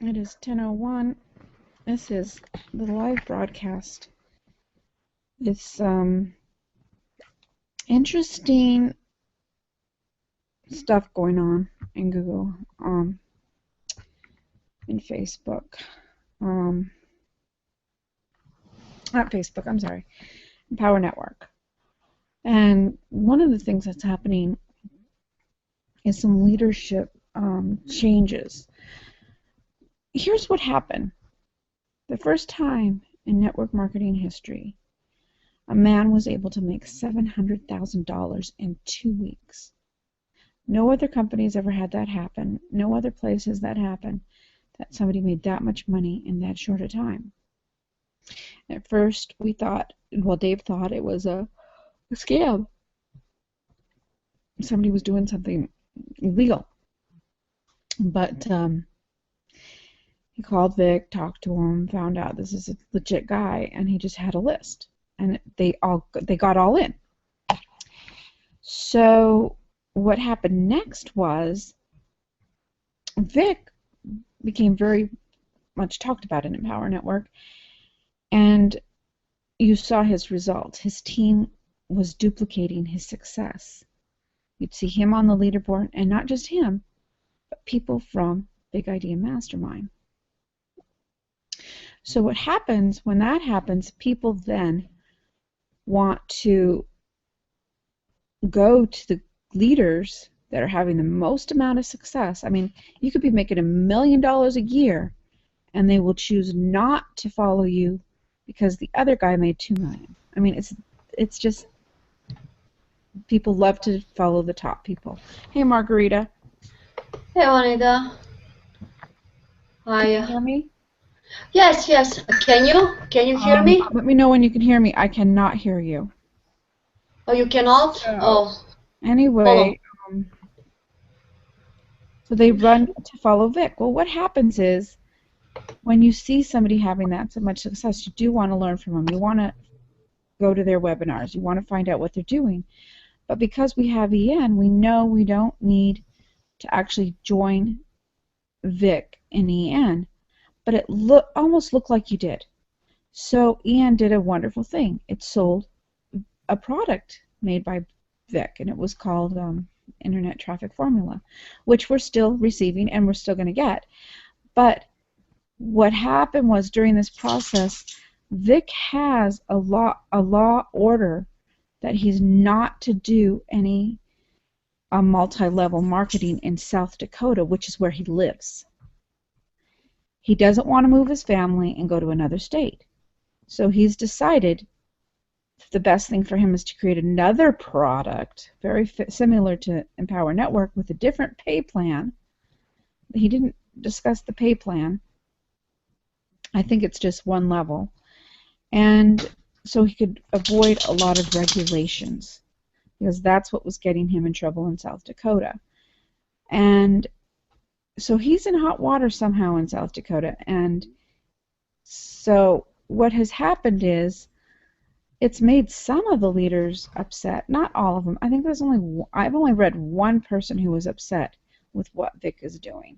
It is 10:01. This is the live broadcast. It's interesting stuff going on in Google, in Facebook. Not Facebook, I'm sorry. Power Network. And one of the things that's happening is some leadership changes. Here's what happened. The first time in network marketing history, a man was able to make $700,000 in 2 weeks. No other company's ever had that happen. No other place has that happened, that somebody made that much money in that short a time. At first, we thought, well, Dave thought it was a scam. Somebody was doing something illegal. But he called Vic, talked to him, found out this is a legit guy, and he just had a list. And they got all in. So what happened next was Vic became very much talked about in Empower Network, and you saw his results. His team was duplicating his success. You'd see him on the leaderboard, and not just him, but people from Big Idea Mastermind. So what happens when that happens, people then want to go to the leaders that are having the most amount of success. I mean, you could be making $1 million a year, and they will choose not to follow you because the other guy made $2 million. I mean, it's just people love to follow the top people. Hey, Margarita. Hey, Juanita. Can you hear me? Yes. Can you hear me? Let me know when you can hear me. I cannot hear you. Oh, you cannot? Oh. Anyway, so they run to follow Vic. Well, what happens is when you see somebody having that so much success, you do want to learn from them. You want to go to their webinars. You want to find out what they're doing. But because we have EN, we know we don't need to actually join Vic in EN. But it almost looked like you did. So EN did a wonderful thing. It sold a product made by Vic, and it was called Internet Traffic Formula, which we're still receiving and we're still going to get. But what happened was during this process, Vic has a law order that he's not to do any multi-level marketing in South Dakota, which is where he lives. He doesn't want to move his family and go to another state. So he's decided the best thing for him is to create another product very similar to Empower Network with a different pay plan. He didn't discuss the pay plan. I think it's just one level. And so he could avoid a lot of regulations, because that's what was getting him in trouble in South Dakota. And so he's in hot water somehow in South Dakota. And so what has happened is it's made some of the leaders upset, not all of them. I think I've only read one person who was upset with what Vic is doing.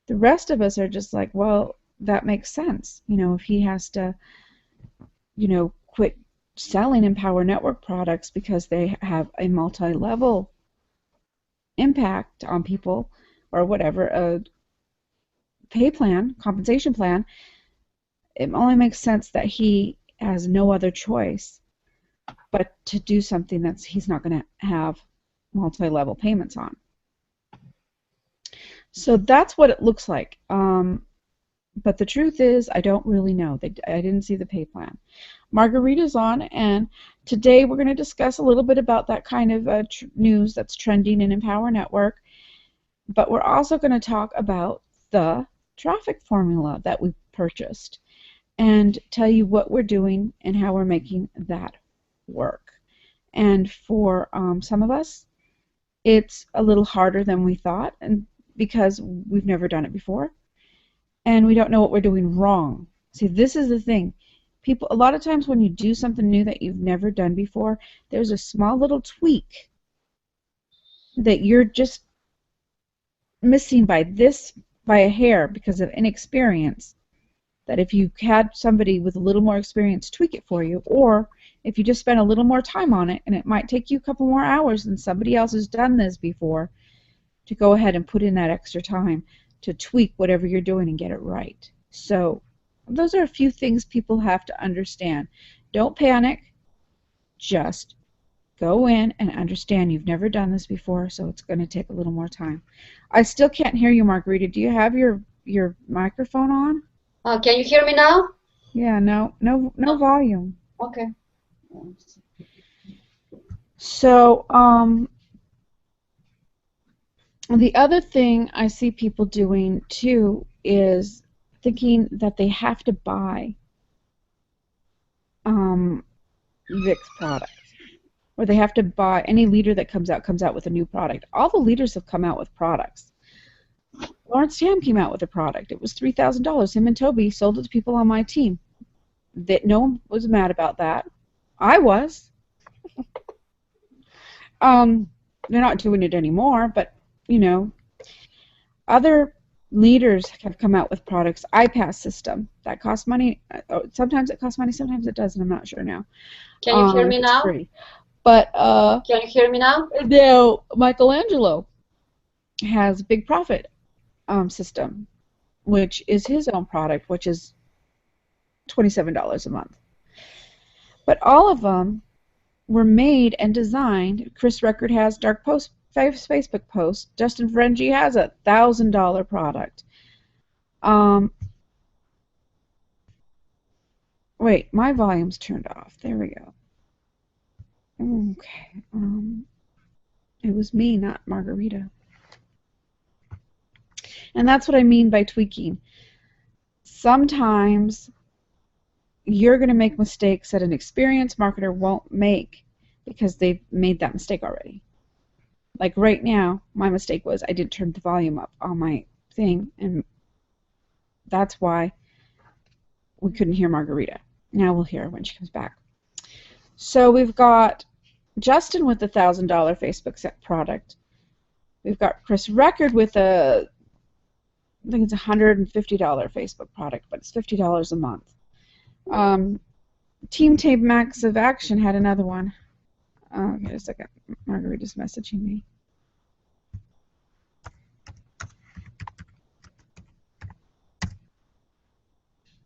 The rest of us are just like, well, that makes sense. You know, if he has to, quit selling Empower Network products because they have a multi-level impact on people or whatever, a pay plan, compensation plan, it only makes sense that he has no other choice but to do something that he's not going to have multi-level payments on. So that's what it looks like. But the truth is, I don't really know. I didn't see the pay plan. Margarita's on, and today we're going to discuss a little bit about that kind of news that's trending in Empower Network. But we're also going to talk about the traffic formula that we purchased and tell you what we're doing and how we're making that work. And for some of us, it's a little harder than we thought, and because we've never done it before, and we don't know what we're doing wrong. See, this is the thing. A lot of times when you do something new that you've never done before, there's a small little tweak that you're just missing by this by a hair because of inexperience, that if you had somebody with a little more experience tweak it for you, or if you just spend a little more time on it, and it might take you a couple more hours than somebody else has done this before, to go ahead and put in that extra time to tweak whatever you're doing and get it right. So those are a few things people have to understand. Don't panic. Just go in and understand you've never done this before, so it's going to take a little more time. I still can't hear you, Margarita. Do you have your microphone on? Can you hear me now? Yeah, no volume. Okay. So, the other thing I see people doing too is thinking that they have to buy Vic's product, or they have to buy, any leader that comes out with a new product. All the leaders have come out with products. Lawrence Tam came out with a product. It was $3,000. Him and Toby sold it to people on my team. That no one was mad about that. I was. They're not doing it anymore, but you know, other leaders have come out with products. iPass system that costs money. Sometimes it costs money, sometimes it doesn't. I'm not sure now. Can you hear me now? Free. But can you hear me now? No, Michelangelo has Big Profit system, which is his own product, which is $27 a month. But all of them were made and designed. Chris Record has Dark Post Facebook post. Justin Ferengi has a $1,000 product. Wait, my volume's turned off. There we go. Okay. It was me, not Margarita. And that's what I mean by tweaking. Sometimes you're going to make mistakes that an experienced marketer won't make because they've made that mistake already. Like right now, my mistake was I didn't turn the volume up on my thing, and that's why we couldn't hear Margarita. Now we'll hear her when she comes back. So we've got Justin with the $1,000 Facebook set product. We've got Chris Record with I think it's a $150 Facebook product, but it's $50 a month. Team Tape Max of Action had another one. Wait a second. Margarita's messaging me.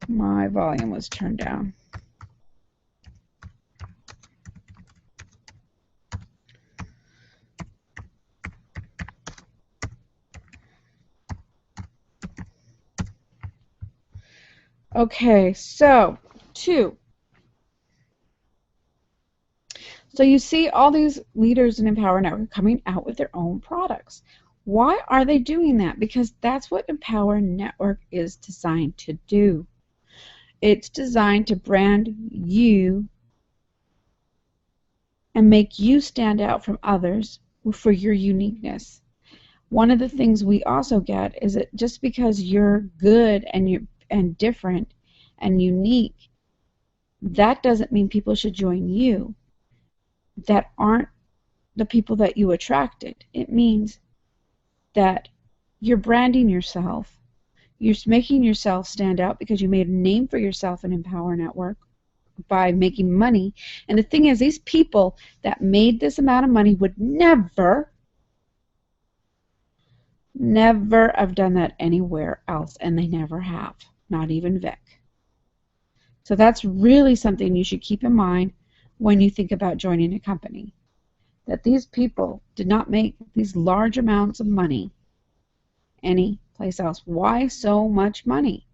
My volume was turned down. Okay, so 2. So you see all these leaders in Empower Network coming out with their own products. Why are they doing that? Because that's what Empower Network is designed to do. It's designed to brand you and make you stand out from others for your uniqueness. One of the things we also get is that just because you're good and different and unique, that doesn't mean people should join you that aren't the people that you attracted. It means that you're branding yourself. You're making yourself stand out because you made a name for yourself in Empower Network by making money. And the thing is, these people that made this amount of money would never have done that anywhere else, and they never have, not even Vic. So that's really something you should keep in mind when you think about joining a company, that these people did not make these large amounts of money any place else. Why so much money?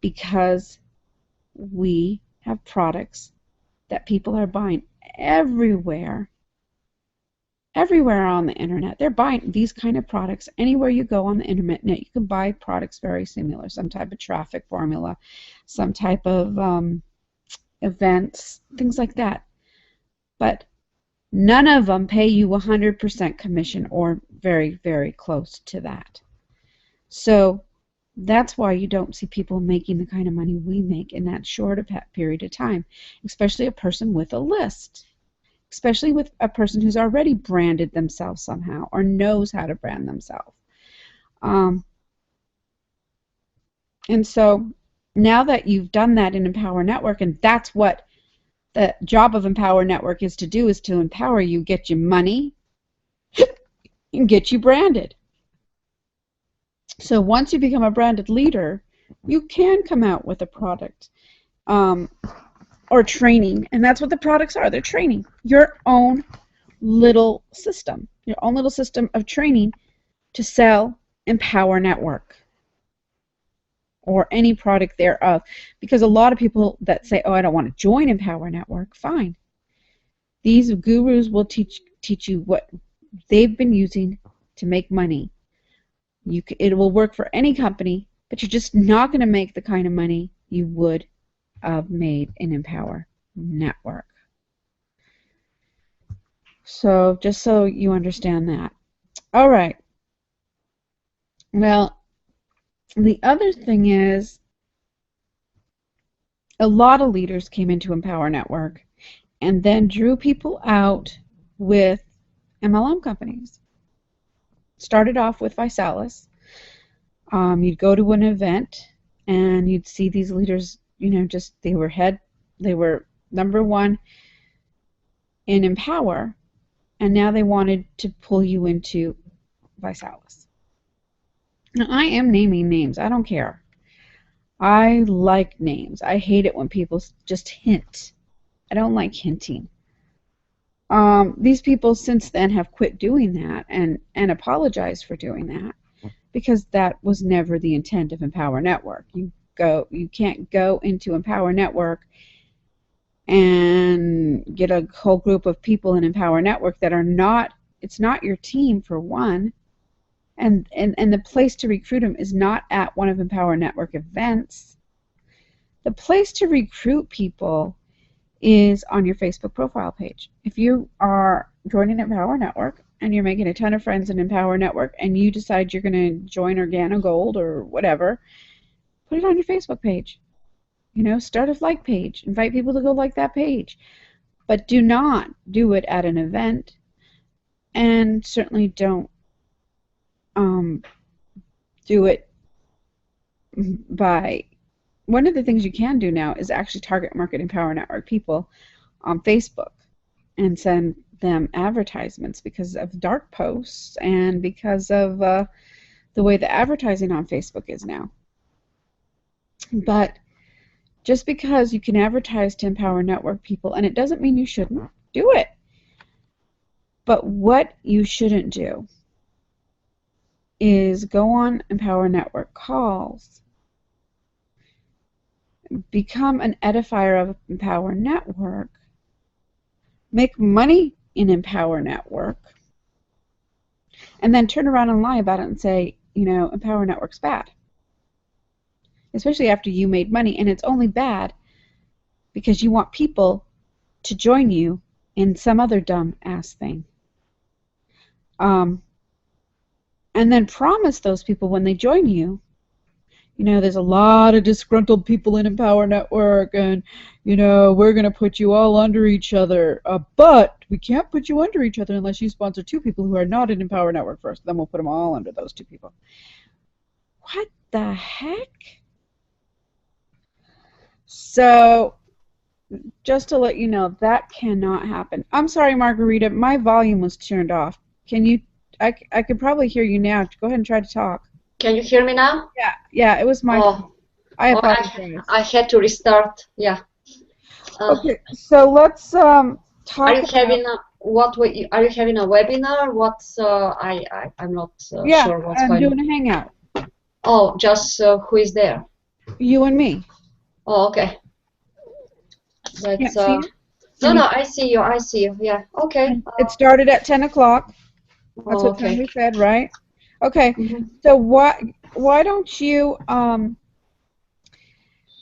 Because we have products that people are buying everywhere on the internet. They're buying these kind of products anywhere you go on the internet. You can buy products very similar, some type of traffic formula, some type of events, things like that. But none of them pay you 100% commission or very, very close to that. So that's why you don't see people making the kind of money we make in that short period of time, especially a person with a list, especially with a person who's already branded themselves somehow or knows how to brand themselves. And so now that you've done that in Empower Network, and that's what the job of Empower Network is to do, is to empower you, get you money, and get you branded. So once you become a branded leader, you can come out with a product or training, and that's what the products are. They're training. Your own little system of training to sell Empower Network or any product thereof. Because a lot of people that say, oh, I don't want to join Empower Network, fine. These gurus will teach you what they've been using to make money. It will work for any company, but you're just not going to make the kind of money you would have made in Empower Network. So just so you understand that. All right. Well, the other thing is a lot of leaders came into Empower Network and then drew people out with MLM companies. Started off with Visalis. You'd go to an event and you'd see these leaders, they were number one in Empower, and now they wanted to pull you into Visalis. Now, I am naming names. I don't care. I like names. I hate it when people just hint. I don't like hinting. These people since then have quit doing that and apologized for doing that, because that was never the intent of Empower Network. You can't go into Empower Network and get a whole group of people in Empower Network that are not, it's not your team, for one, and the place to recruit them is not at one of Empower Network events. The place to recruit people is on your Facebook profile page. If you are joining Empower Network and you're making a ton of friends in Empower Network and you decide you're going to join Organo Gold or whatever, put it on your Facebook page. Start a like page. Invite people to go like that page. But do not do it at an event, and certainly don't do it by... One of the things you can do now is actually target market Empower Network people on Facebook and send them advertisements because of dark posts and because of the way the advertising on Facebook is now. But just because you can advertise to Empower Network people, and it doesn't mean you shouldn't do it. But what you shouldn't do is go on Empower Network calls, become an edifier of Empower Network, make money in Empower Network, and then turn around and lie about it and say, Empower Network's bad. Especially after you made money, and it's only bad because you want people to join you in some other dumb ass thing. And then promise those people when they join you, there's a lot of disgruntled people in Empower Network, and, we're going to put you all under each other. But we can't put you under each other unless you sponsor 2 people who are not in Empower Network first. Then we'll put them all under those 2 people. What the heck? So, just to let you know, that cannot happen. I'm sorry, Margarita, my volume was turned off. Can you... I could probably hear you now. Go ahead and try to talk. Can you hear me now? Yeah, it was my... Oh. I apologize. I had to restart. Yeah. Okay, so let's talk. Are you having a Are you having a webinar? I'm not sure what's going on. I'm doing a hangout. Oh, just who is there? You and me. Oh, okay. That's no, I see you. I see you. Yeah. Okay. It started at 10 o'clock. That's what time we said, right? Okay. Mm-hmm. So why don't you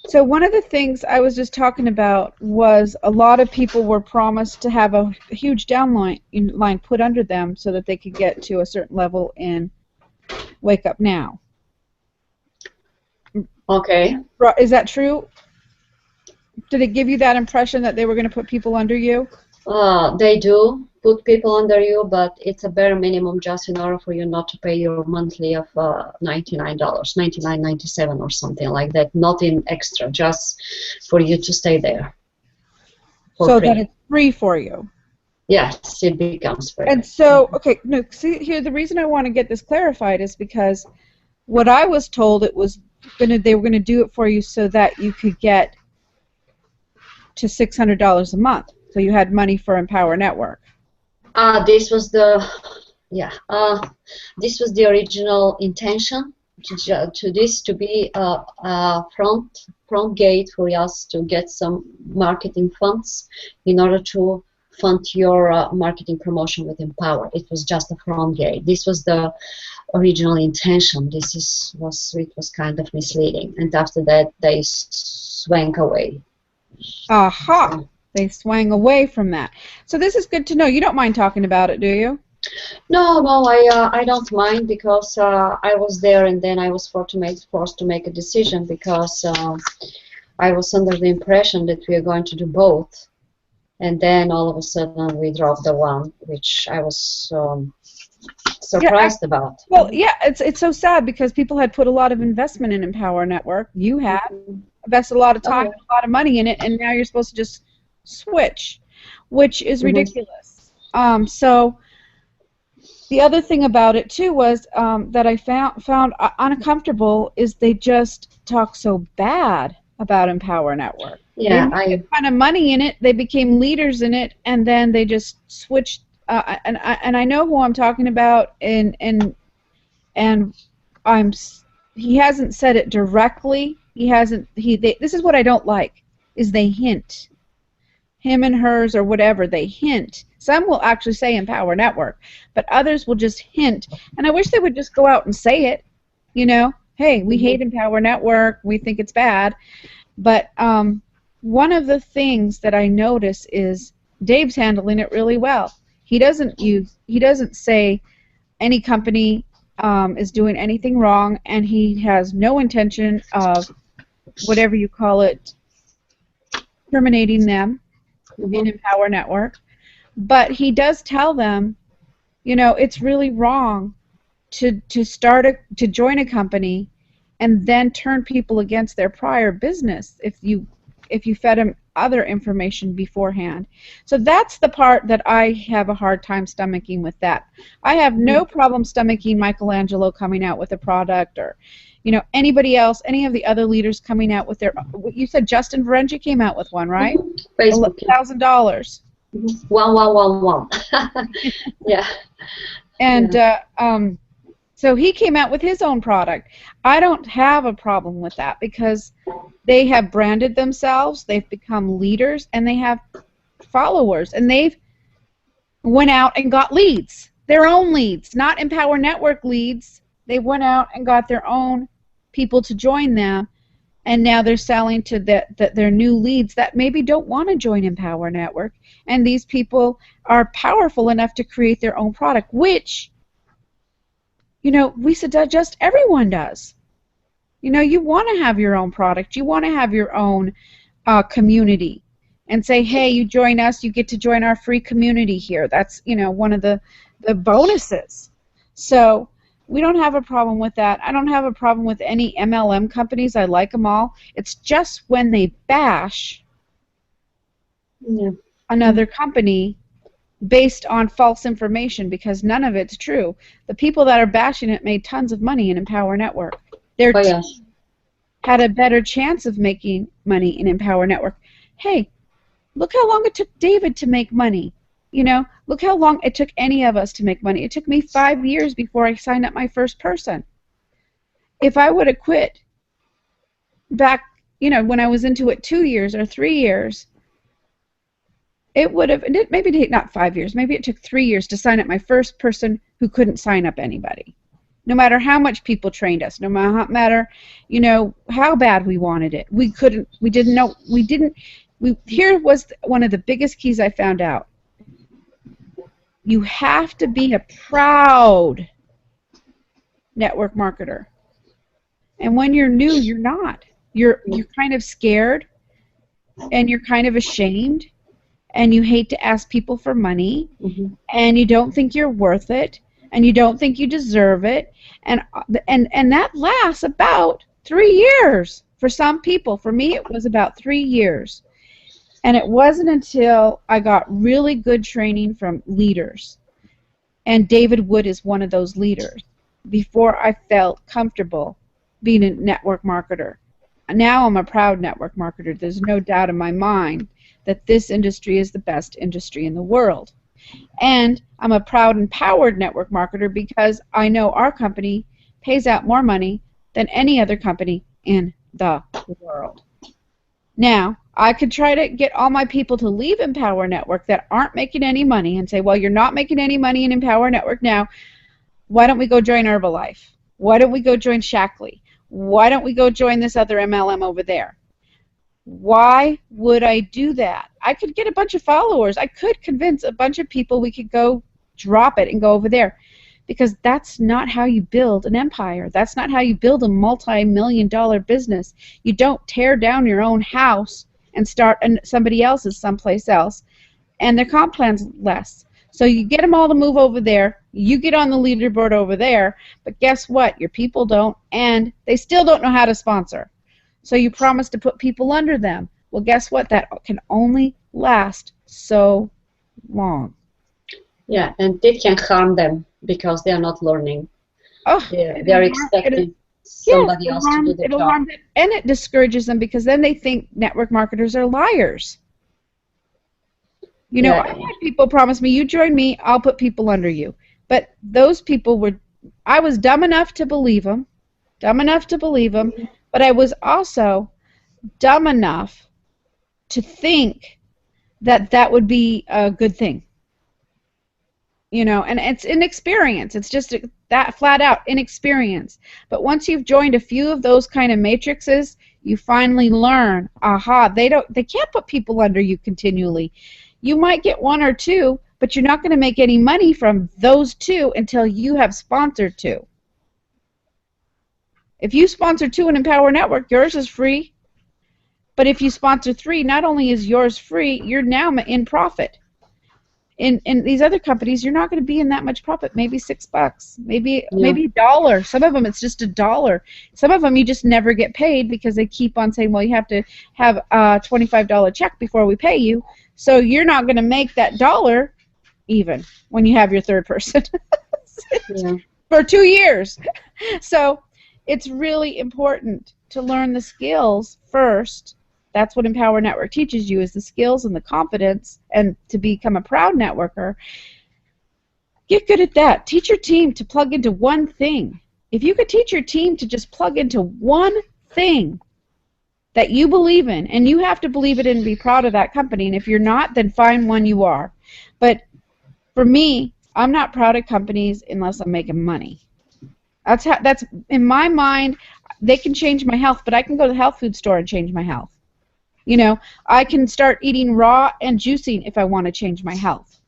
so one of the things I was just talking about was a lot of people were promised to have a huge downline line put under them so that they could get to a certain level in Wake Up Now. Okay. Is that true? Did it give you that impression that they were going to put people under you? They do put people under you, but it's a bare minimum just in order for you not to pay your monthly of $99, $99.97 or something like that. Not in extra, just for you to stay there for So free. that it's free for you. Yes, it becomes free. And so, okay, no, see here, the reason I want to get this clarified is because what I was told they were gonna do it for you so that you could get to $600 a month, so you had money for Empower Network. This was the this was the original intention to be a front gate for us to get some marketing funds in order to fund your marketing promotion with Empower. It was just a front gate. This was the original intention. It was kind of misleading, and after that they swung away. Aha! So they swang away from that. So this is good to know. You don't mind talking about it, do you? No, I don't mind, because I was there, and then I was forced to make a decision, because I was under the impression that we are going to do both, and then all of a sudden we dropped the one, which I was surprised about. Well, yeah, it's so sad, because people had put a lot of investment in Empower Network. You had invested a lot of time and a lot of money in it, and now you're supposed to just switch, which is ridiculous. So the other thing about it too was that I found uncomfortable is they just talk so bad about Empower Network. Yeah, they made a ton of money in it. They became leaders in it, and then they just switched. And I know who I'm talking about, and he hasn't said it directly. This is what I don't like, is they hint. Him and hers or whatever, they hint. Some will actually say Empower Network, but others will just hint. And I wish they would just go out and say it. You know, hey, we hate Empower Network. We think it's bad. But one of the things that I notice is Dave's handling it really well. He doesn't say any company is doing anything wrong, and he has no intention of, whatever you call it, terminating them in Empower Network. But he does tell them, you know, it's really wrong to join a company and then turn people against their prior business if you fed them other information beforehand. So that's the part that I have a hard time stomaching with that. I have no problem stomaching Michelangelo coming out with a product, or, you know, anybody else, any of the other leaders coming out with their. You said Justin Varenja came out with one, right? $1,000. One. Yeah. And so he came out with his own product. I don't have a problem with that, because they have branded themselves, they've become leaders, and they have followers, and they've went out and got leads, their own leads, not Empower Network leads. They went out and got their own people to join them, and now they're selling to their new leads that maybe don't want to join Empower Network, and these people are powerful enough to create their own product, which, you know, we suggest everyone does. You know, you want to have your own product. You want to have your own community, and say, hey, you join us, you get to join our free community here. That's, you know, one of the bonuses. So we don't have a problem with that. I don't have a problem with any MLM companies. I like them all. It's just when they bash another company based on false information, because none of it's true. The people that are bashing it made tons of money in Empower Network. Their team had a better chance of making money in Empower Network. Hey, look how long it took David to make money. You know, look how long it took any of us to make money. It took me 5 years before I signed up my first person. If I would have quit back, you know, when I was into it 2 years or 3 years, it would have, maybe not 5 years, maybe it took 3 years to sign up my first person who couldn't sign up anybody. No matter how much people trained us, no matter, you know, how bad we wanted it, we couldn't, we didn't know, here was one of the biggest keys I found out. You have to be a proud network marketer. And when you're new, you're not. You're kind of scared, and you're kind of ashamed, and you hate to ask people for money, and you don't think you're worth it, and you don't think you deserve it, and that lasts about 3 years for some people. For me, it was about 3 years. And it wasn't until I got really good training from leaders, and David Wood is one of those leaders, before I felt comfortable being a network marketer. Now I'm a proud network marketer. There's no doubt in my mind that this industry is the best industry in the world. And I'm a proud, empowered network marketer because I know our company pays out more money than any other company in the world. Now, I could try to get all my people to leave Empower Network that aren't making any money and say, well, you're not making any money in Empower Network now. Why don't we go join Herbalife? Why don't we go join Shackley? Why don't we go join this other MLM over there? Why would I do that? I could get a bunch of followers. I could convince a bunch of people we could go drop it and go over there. Because that's not how you build an empire. That's not how you build a multi-million-dollar business. You don't tear down your own house and start somebody else's someplace else, and their comp plan's less. So you get them all to move over there, you get on the leaderboard over there, but guess what? Your people don't, and they still don't know how to sponsor. So you promise to put people under them. Well, guess what? That can only last so long. Yeah, and it can harm them because they are not learning. Oh, they are expecting somebody else to do the job. Harm them, and it discourages them because then they think network marketers are liars. You know, I had people promise me, you join me, I'll put people under you. But those people were, I was dumb enough to believe them, but I was also dumb enough to think that that would be a good thing. You know, and it's inexperience. It's just that flat out inexperience. But once you've joined a few of those kind of matrices, you finally learn, aha, they can't put people under you continually. You might get one or two, but you're not going to make any money from those two until you have sponsored two. If you sponsor two in Empower Network, yours is free. But if you sponsor three, not only is yours free, you're now in profit. In these other companies, you're not going to be in that much profit. Maybe $6, maybe $1. Some of them it's just $1. Some of them you just never get paid because they keep on saying, well, you have to have a $25 check before we pay you. So you're not going to make that dollar even when you have your third person for 2 years. So it's really important to learn the skills first. That's what Empower Network teaches you, is the skills and the confidence, and to become a proud networker. Get good at that. Teach your team to plug into one thing. If you could teach your team to just plug into one thing that you believe in, and you have to believe it and be proud of that company, and if you're not, then find one you are. But for me, I'm not proud of companies unless I'm making money. That's in my mind. They can change my health, but I can go to the health food store and change my health. You know, I can start eating raw and juicing if I want to change my health.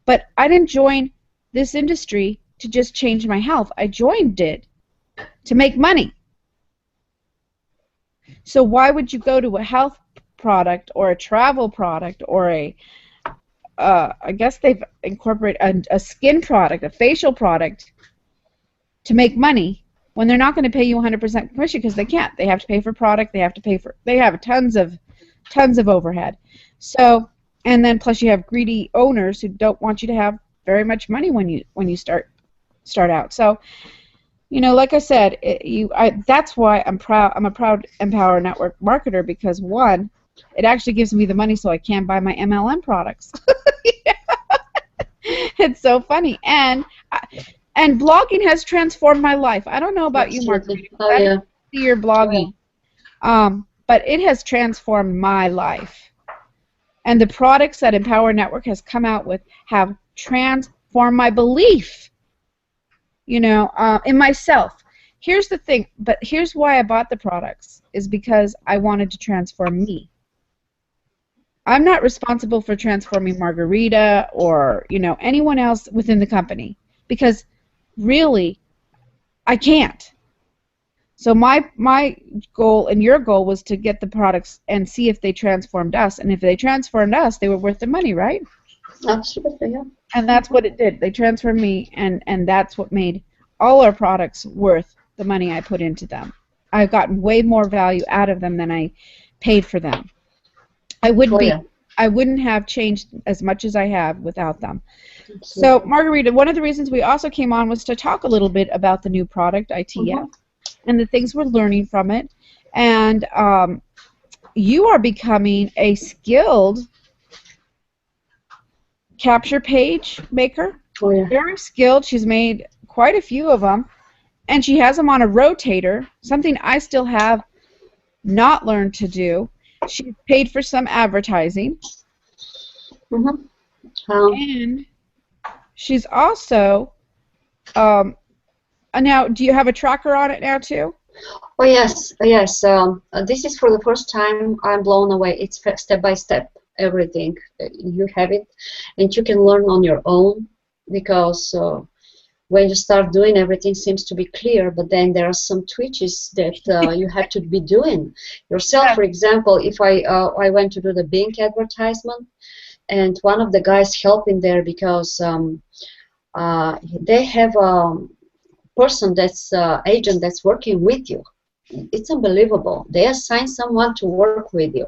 But I didn't join this industry to just change my health. I joined it to make money. So why would you go to a health product or a travel product or I guess they've incorporated a skin product, a facial product, to make money when they're not going to pay you 100% commission because they can't. They have to pay for product. They have tons of overhead. So, and then plus you have greedy owners who don't want you to have very much money when you start out. So, you know, like I said, that's why I'm proud. I'm a proud Empower Network marketer because one, it actually gives me the money so I can buy my MLM products. It's so funny, and blogging has transformed my life. I don't know about you, Margaret. I didn't see your blogging, but it has transformed my life. And the products that Empower Network has come out with have transformed my belief, you know, in myself. Here's the thing, but here's why I bought the products, is because I wanted to transform me. I'm not responsible for transforming Margarita or, you know, anyone else within the company, because really, I can't. So my goal and your goal was to get the products and see if they transformed us. And if they transformed us, they were worth the money, right? Absolutely, yeah. And that's what it did. They transformed me, and that's what made all our products worth the money I put into them. I've gotten way more value out of them than I paid for them. I Oh, yeah. wouldn't have changed as much as I have without them. So, Absolutely. Margarita, one of the reasons we also came on was to talk a little bit about the new product, ITF, Mhm. and the things we're learning from it. And you are becoming a skilled capture page maker. Oh, yeah. Very skilled. She's made quite a few of them, and she has them on a rotator, something I still have not learned to do. She's paid for some advertising, Mhm. and she's also now, do you have a tracker on it now too? Oh, yes, yes. This is for the first time. I'm blown away. It's step by step, everything. You have it, and you can learn on your own because when you start doing, everything seems to be clear. But then there are some twitches that you have to be doing yourself. Yes. For example, if I went to do the Bing advertisement, and one of the guys helping there because they have person that's agent that's working with you. It's unbelievable. They assign someone to work with you,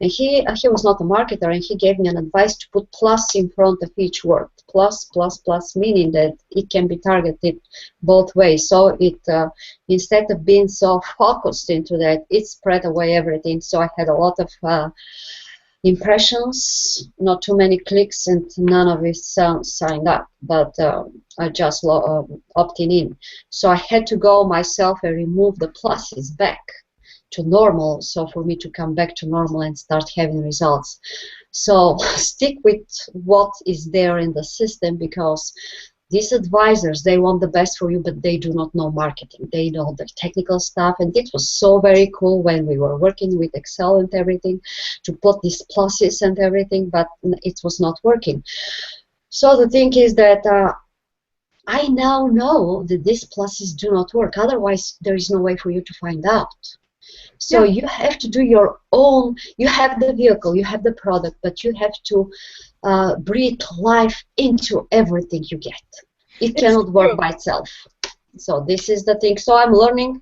and he was not a marketer, and he gave me an advice to put plus in front of each word. Plus, plus, plus, meaning that it can be targeted both ways. So it instead of being so focused into that, it spread away everything. So I had a lot of impressions, not too many clicks, and none of it signed up, but I just opting in. So I had to go myself and remove the pluses back to normal, so for me to come back to normal and start having results. So stick with what is there in the system, because these advisors, they want the best for you, but they do not know marketing. They know the technical stuff, and it was so very cool when we were working with Excel and everything to put these pluses and everything, but it was not working. So the thing is that I now know that these pluses do not work. Otherwise, there is no way for you to find out. So Yeah. you have to do your own. You have the vehicle, you have the product, but you have to breathe life into everything you get. It It's cannot true. work by itself. So this is the thing. So I'm learning.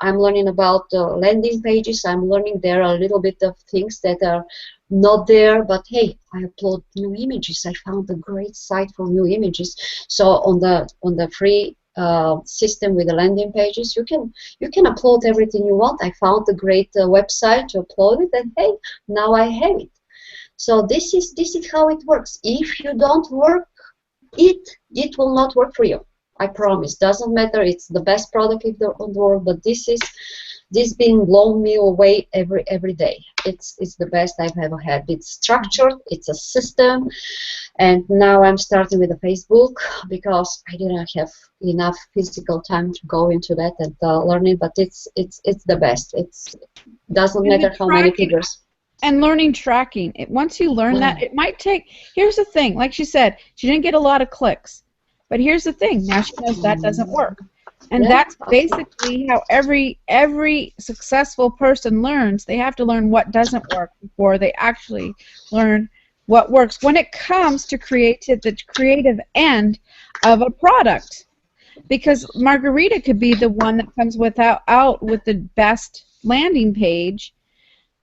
I'm learning about landing pages. I'm learning there are a little bit of things that are not there. But hey, I upload new images. I found a great site for new images. So on the free system with the landing pages, you can upload everything you want. I found a great website to upload it, and hey, now I have it. So this is how it works. If you don't work it will not work for you. I promise. Doesn't matter. It's the best product in the world, but this being blown me away every day. It's the best I've ever had. It's structured. It's a system, and now I'm starting with the Facebook because I didn't have enough physical time to go into that and learn it. But it's the best. It's doesn't And the matter how many tracking figures. and learning tracking. Once you learn that, it might take. Here's the thing. Like she said, she didn't get a lot of clicks, but here's the thing. Now she knows that doesn't work, and Yeah, that's basically how every successful person learns. They have to learn what doesn't work before they actually learn what works. When it comes to the creative end of a product, because Margarita could be the one that comes out with the best landing page,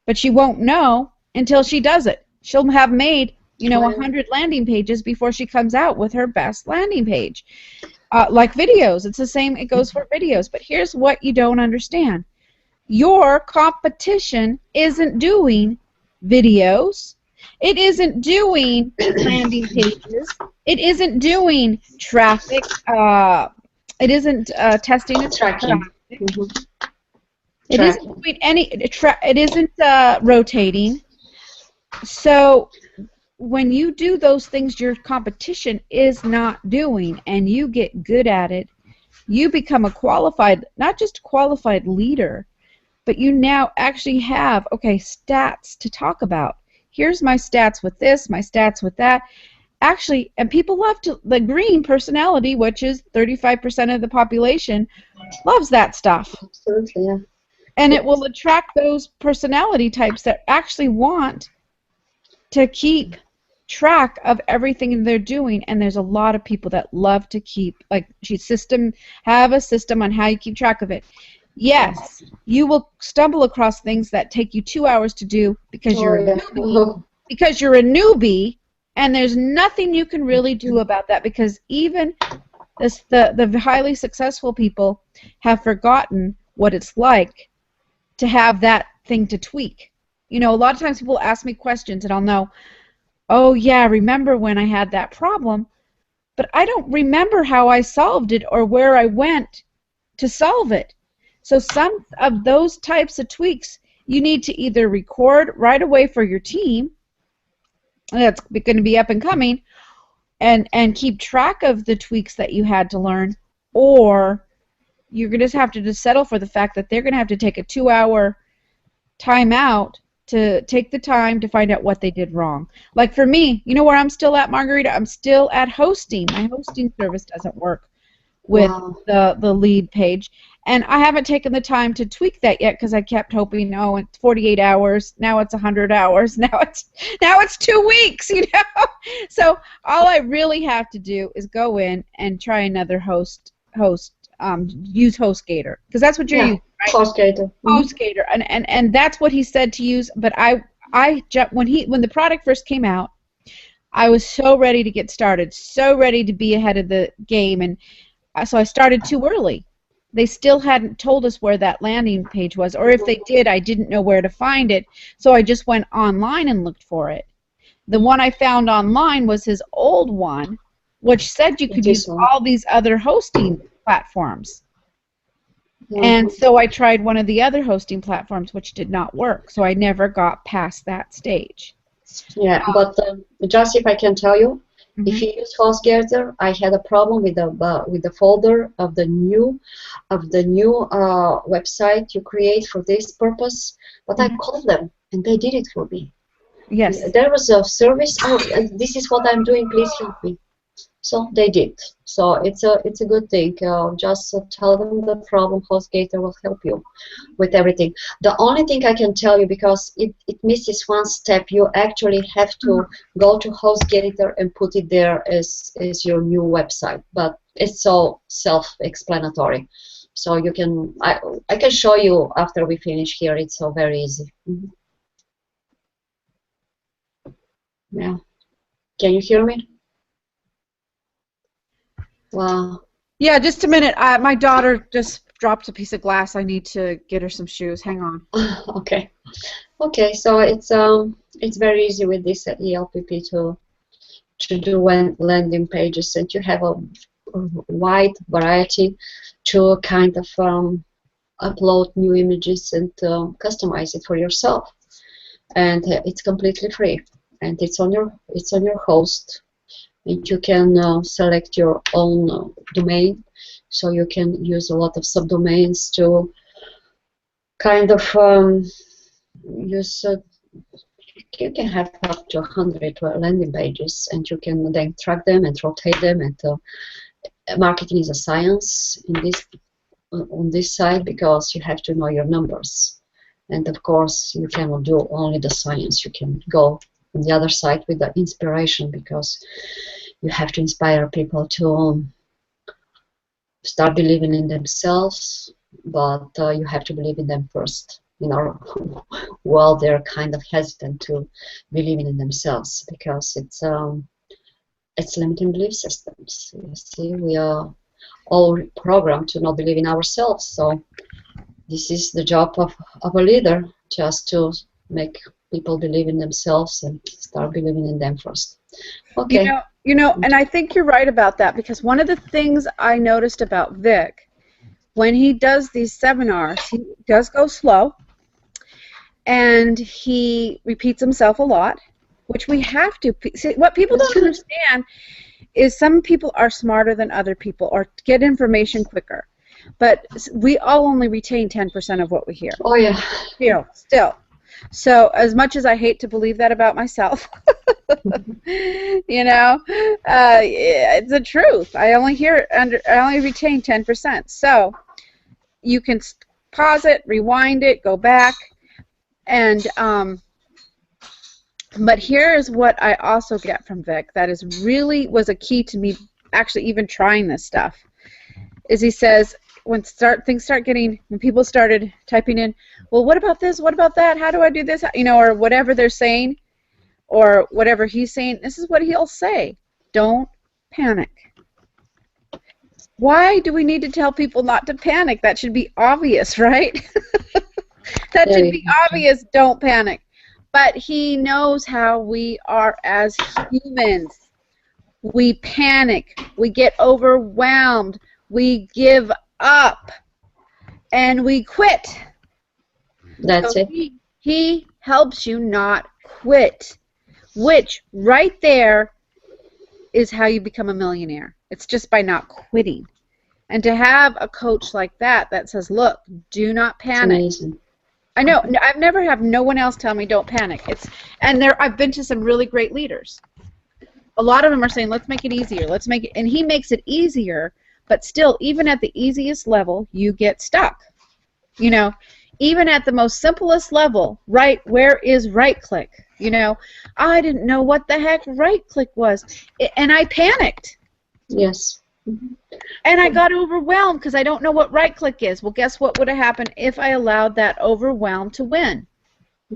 but she won't know until she does it. She'll have made, 100 landing pages before she comes out with her best landing page. Like videos, it's the same. It goes for videos. But here's what you don't understand. Your competition isn't doing videos. It isn't doing landing pages. It isn't doing traffic. It isn't testing its tracking. traffic. Mhm. It isn't Tracking. doing it isn't rotating. So when you do those things your competition is not doing and you get good at it, you become a qualified, not just a qualified leader, but you now actually have, okay, stats to talk about. Here's my stats with this, my stats with that. actually, and people love to, the green personality, which is 35% of the population, loves that stuff. Absolutely, yeah. And it will attract those personality types that actually want to keep track of everything they're doing. And there's a lot of people that love to keep, like, have a system on how you keep track of it. Yes, you will stumble across things that take you 2 hours to do because you're a newbie, and there's nothing you can really do about that, because even the highly successful people have forgotten what it's like to have that thing to tweak. You know, a lot of times people ask me questions and I'll know, oh yeah, remember when I had that problem, but I don't remember how I solved it or where I went to solve it. So some of those types of tweaks you need to either record right away for your team, that's going to be up and coming, and keep track of the tweaks that you had to learn, or you're going to just have to just settle for the fact that they're going to have to take a 2-hour time out to take the time to find out what they did wrong. Like for me, you know where I'm still at, Margarita? I'm still at hosting. My hosting service doesn't work with the lead page. And I haven't taken the time to tweak that yet because I kept hoping, oh, it's 48 hours. Now it's 100 hours. Now it's 2 weeks, you know? So all I really have to do is go in and try another use HostGator, because that's what you're using, right? HostGator. HostGator, and that's what he said to use. But when the product first came out, I was so ready to get started, so ready to be ahead of the game, and so I started too early. They still hadn't told us where that landing page was, or if they did, I didn't know where to find it, so I just went online and looked for it. The one I found online was his old one, which said you could use all these other hosting platforms. And so I tried one of the other hosting platforms, which did not work, so I never got past that stage. Yeah, but just if I can tell you, if you use HostGator, I had a problem with the folder of the new website you create for this purpose. But I called them and they did it for me. Yes. There was a service. Oh, this is what I'm doing. Please help me. So they did. So it's a good thing. Just tell them the problem. HostGator will help you with everything. The only thing I can tell you, because it misses one step, you actually have to go to HostGator and put it there as your new website. But it's so self-explanatory. So you can I can show you after we finish here. It's so very easy. Yeah. Can you hear me? Wow. Yeah, just a minute. My daughter just dropped a piece of glass. I need to get her some shoes. Hang on. Okay. Okay. So it's very easy with this ELPP to do landing pages, and you have a wide variety to kind of upload new images and customize it for yourself. And it's completely free, and it's on your host. And you can select your own domain, so you can use a lot of subdomains to kind of use. You can have up to 100 landing pages, and you can then track them and rotate them. And marketing is a science on this side, because you have to know your numbers. And of course, you cannot do only the science. You can go on the other side with the inspiration, because you have to inspire people to start believing in themselves, but you have to believe in them first. You know, while they're kind of hesitant to believing in themselves, because it's limiting belief systems. You see, we are all programmed to not believe in ourselves. So this is the job of a leader, just to make people believe in themselves and start believing in them first. Okay. You know, and I think you're right about that, because one of the things I noticed about Vic, when he does these seminars, he does go slow, and he repeats himself a lot, which we have to. See, what people don't understand is some people are smarter than other people, or get information quicker, but we all only retain 10% of what we hear. Oh yeah. You know, still. So as much as I hate to believe that about myself, you know, it's the truth. I only retain 10%. So you can pause it, rewind it, go back, and but here is what I also get from Vic that is really was a key to me actually even trying this stuff. Is he says when people started typing in, well, what about this? What about that? How do I do this? You know, or whatever they're saying, or whatever he's saying. This is what he'll say: don't panic. Why do we need to tell people not to panic? That should be obvious, right? That should be obvious. Don't panic. But he knows how we are as humans. We panic. We get overwhelmed. We give up. And we quit. That's it. He helps you not quit, which right there is how you become a millionaire. It's just by not quitting. And to have a coach like that says, look, do not panic. It's amazing. I know. I've never had no one else tell me don't panic. I've been to some really great leaders. A lot of them are saying, let's make it easier. Let's make it, and he makes it easier, but still, even at the easiest level, you get stuck. You know, even at the most simplest level, right, where is right click? You know, I didn't know what the heck right click was, and I panicked. Yes. And I got overwhelmed because I don't know what right click is. Well, guess what would have happened if I allowed that overwhelm to win?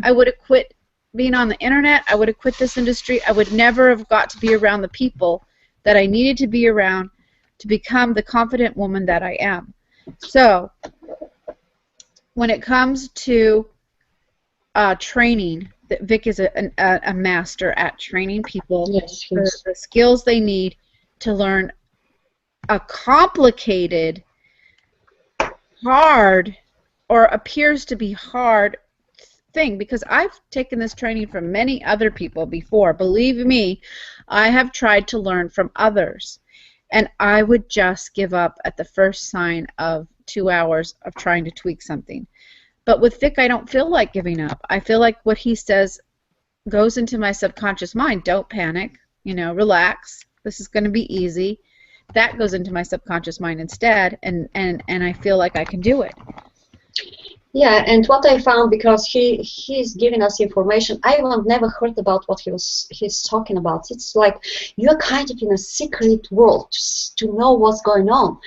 I would have quit being on the internet. I would have quit this industry. I would never have got to be around the people that I needed to be around to become the confident woman that I am. So when it comes to training, Vic is a master at training people for the skills they need to learn a complicated, hard, or appears to be hard thing, because I've taken this training from many other people before. Believe me, I have tried to learn from others, and I would just give up at the first sign of 2 hours of trying to tweak something. But with Vic, I don't feel like giving up. I feel like what he says goes into my subconscious mind. Don't panic, you know, relax. This is going to be easy. That goes into my subconscious mind instead, and I feel like I can do it. Yeah, and what I found, because he's giving us information, I have never heard about what he's talking about. It's like you're kind of in a secret world just to know what's going on.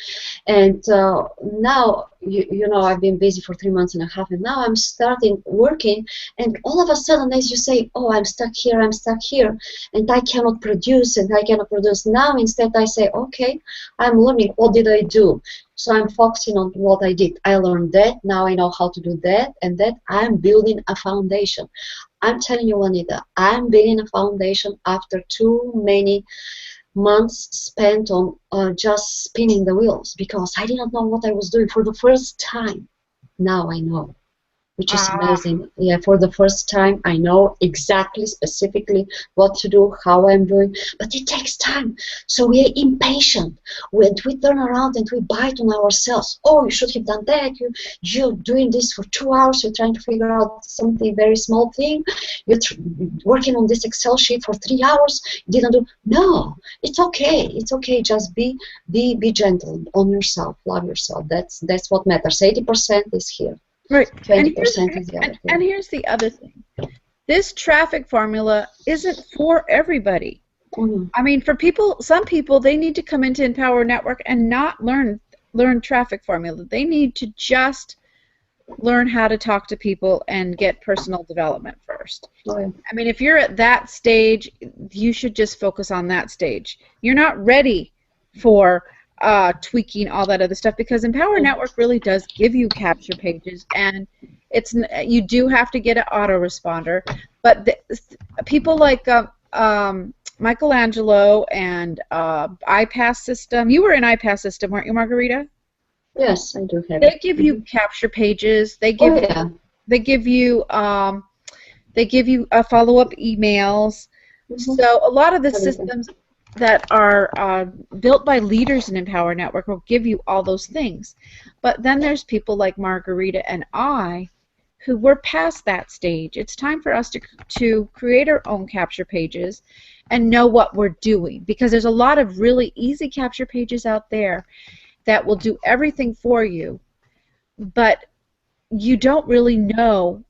And now, you know, I've been busy for 3 months and a half, and now I'm starting working, and all of a sudden, as you say, oh, I'm stuck here, and I cannot produce, Now, instead, I say, okay, I'm learning. What did I do? So I'm focusing on what I did. I learned that. Now I know how to do that and that. I'm building a foundation. I'm telling you, Juanita, I'm building a foundation after too many months spent on just spinning the wheels, because I didn't know what I was doing for the first time. Now I know, which is amazing. Yeah, for the first time, I know exactly, specifically what to do, how I'm doing, but it takes time. So we are impatient. We turn around and we bite on ourselves. Oh, you should have done that. You're doing this for 2 hours. You're trying to figure out something, very small thing. You're working on this Excel sheet for 3 hours. You didn't do. No, it's okay. It's okay. Just be gentle on yourself. Love yourself. That's what matters. 80% is here. Right. 20% is the other thing. And here's the other thing. This traffic formula isn't for everybody. Mm-hmm. I mean, for some people, they need to come into Empower Network and not learn traffic formula. They need to just learn how to talk to people and get personal development first. Oh, yeah. I mean, if you're at that stage, you should just focus on that stage. You're not ready for tweaking all that other stuff, because Empower Network really does give you capture pages, and you do have to get an autoresponder. But people like Michelangelo and iPass System. You were in iPass System, weren't you, Margarita? Yes, I do have. They give you capture pages. They give you follow-up emails. Mm-hmm. So a lot of the systems that are built by leaders in Empower Network will give you all those things. But then there's people like Margarita and I who we're past that stage. It's time for us to create our own capture pages and know what we're doing, because there's a lot of really easy capture pages out there that will do everything for you, but you don't really know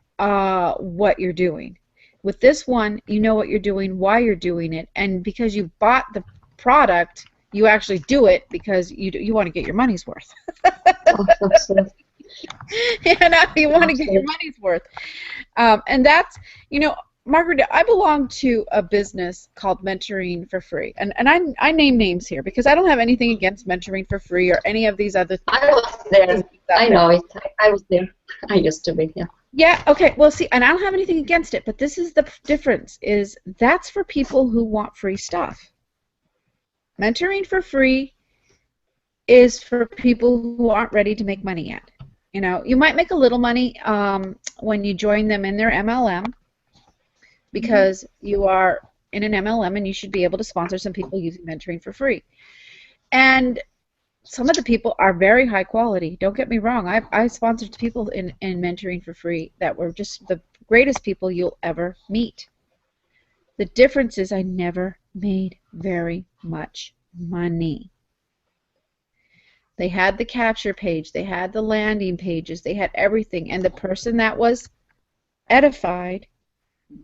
what you're doing. With this one, you know what you're doing, why you're doing it, and because you bought the product, you actually do it because you want to get your money's worth. Oh, absolutely. You want to get your money's worth. And that's, Margaret, I belong to a business called Mentoring for Free. And I name names here because I don't have anything against Mentoring for Free or any of these other things. I was there. I know it. I was there. I used to be, yeah. Yeah, okay. Well, see, and I don't have anything against it, but this is the difference, is that's for people who want free stuff. Mentoring for Free is for people who aren't ready to make money yet. You might make a little money when you join them in their MLM, because you are in an MLM and you should be able to sponsor some people using Mentoring for Free. And some of the people are very high quality. Don't get me wrong. I sponsored people in Mentoring for Free that were just the greatest people you'll ever meet. The difference is I never made very much money. They had the capture page, they had the landing pages, they had everything, and the person that was edified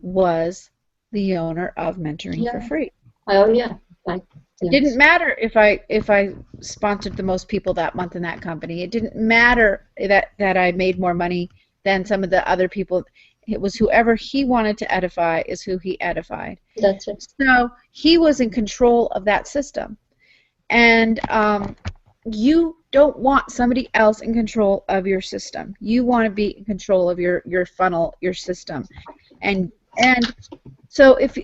was the owner of Mentoring for Free. Oh yeah. It didn't matter if I sponsored the most people that month in that company. It didn't matter that I made more money than some of the other people. It was whoever he wanted to edify is who he edified. That's it. So he was in control of that system. And you don't want somebody else in control of your system. You want to be in control of your funnel, your system. And so if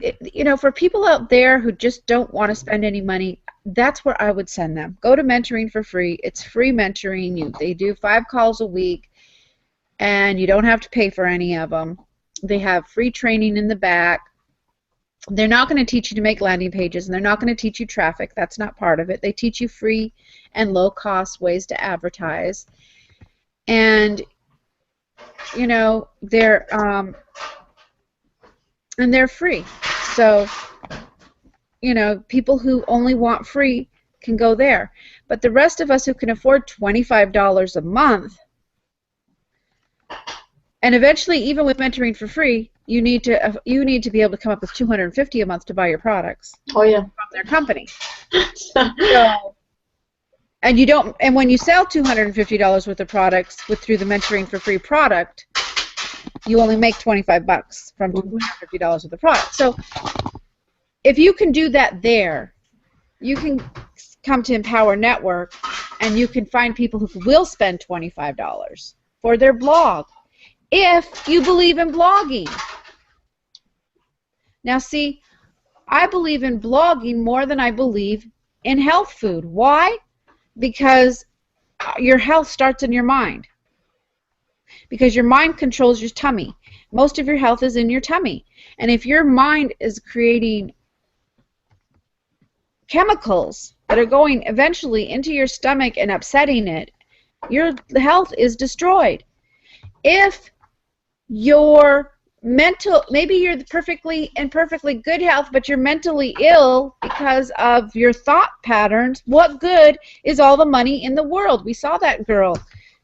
for people out there who just don't want to spend any money, that's where I would send them. Go to Mentoring for Free. It's free mentoring. They do 5 calls a week, and you don't have to pay for any of them. They have free training in the back. They're not going to teach you to make landing pages, and they're not going to teach you traffic. That's not part of it. They teach you free and low-cost ways to advertise. And, they're free. So, people who only want free can go there. But the rest of us who can afford $25 a month, and eventually, even with Mentoring for Free, you need to be able to come up with $250 a month to buy your products. Oh yeah. From their company. And when you sell $250 worth of products through the Mentoring for Free product, you only make $25 from $250 worth of product. So if you can do that there, you can come to Empower Network and you can find people who will spend $25 for their blog if you believe in blogging. Now see, I believe in blogging more than I believe in health food. Why? Because your health starts in your mind. Because your mind controls your tummy. Most of your health is in your tummy. And if your mind is creating chemicals that are going eventually into your stomach and upsetting it, your health is destroyed. If your maybe you're perfectly good health, but you're mentally ill because of your thought patterns, what good is all the money in the world? We saw that girl,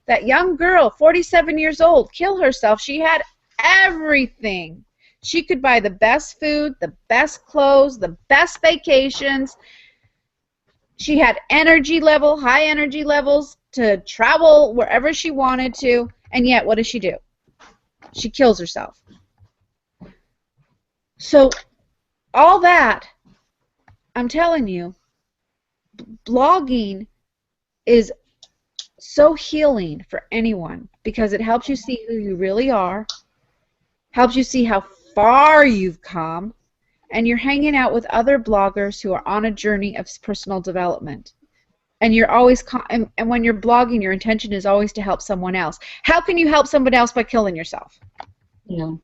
that young girl, 47 years old, kill herself. She had everything. She could buy the best food, the best clothes, the best vacations. She had high energy levels to travel wherever she wanted to, and yet what does she do? She kills herself. So all that, I'm telling you, blogging is so healing for anyone because it helps you see who you really are, helps you see how far you've come, and you're hanging out with other bloggers who are on a journey of personal development. And you're always, and when you're blogging, your intention is always to help someone else. How can you help someone else by killing yourself? Yeah.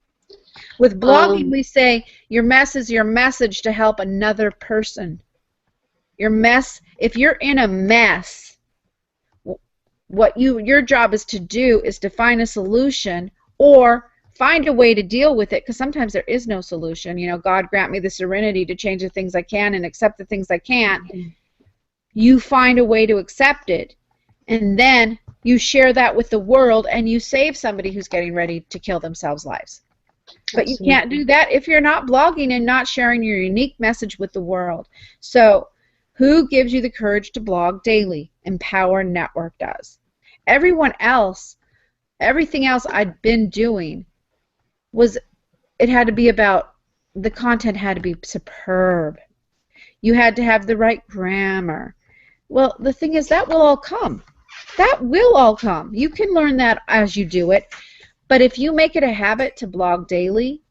With blogging, we say your mess is your message to help another person. If you're in a mess, what your job is to do is to find a solution or find a way to deal with it, because sometimes there is no solution. You know, God grant me the serenity to change the things I can and accept the things I can't. You find a way to accept it, and then you share that with the world, and you save somebody who's getting ready to kill themselves lives. But you can't do that if you're not blogging and not sharing your unique message with the world. So who gives you the courage to blog daily? Empower Network does. Everyone else, everything else I'd been doing was, it had to be about, the content had to be superb. You had to have the right grammar. Well, the thing is, that will all come. That will all come. You can learn that as you do it. But if you make it a habit to blog daily,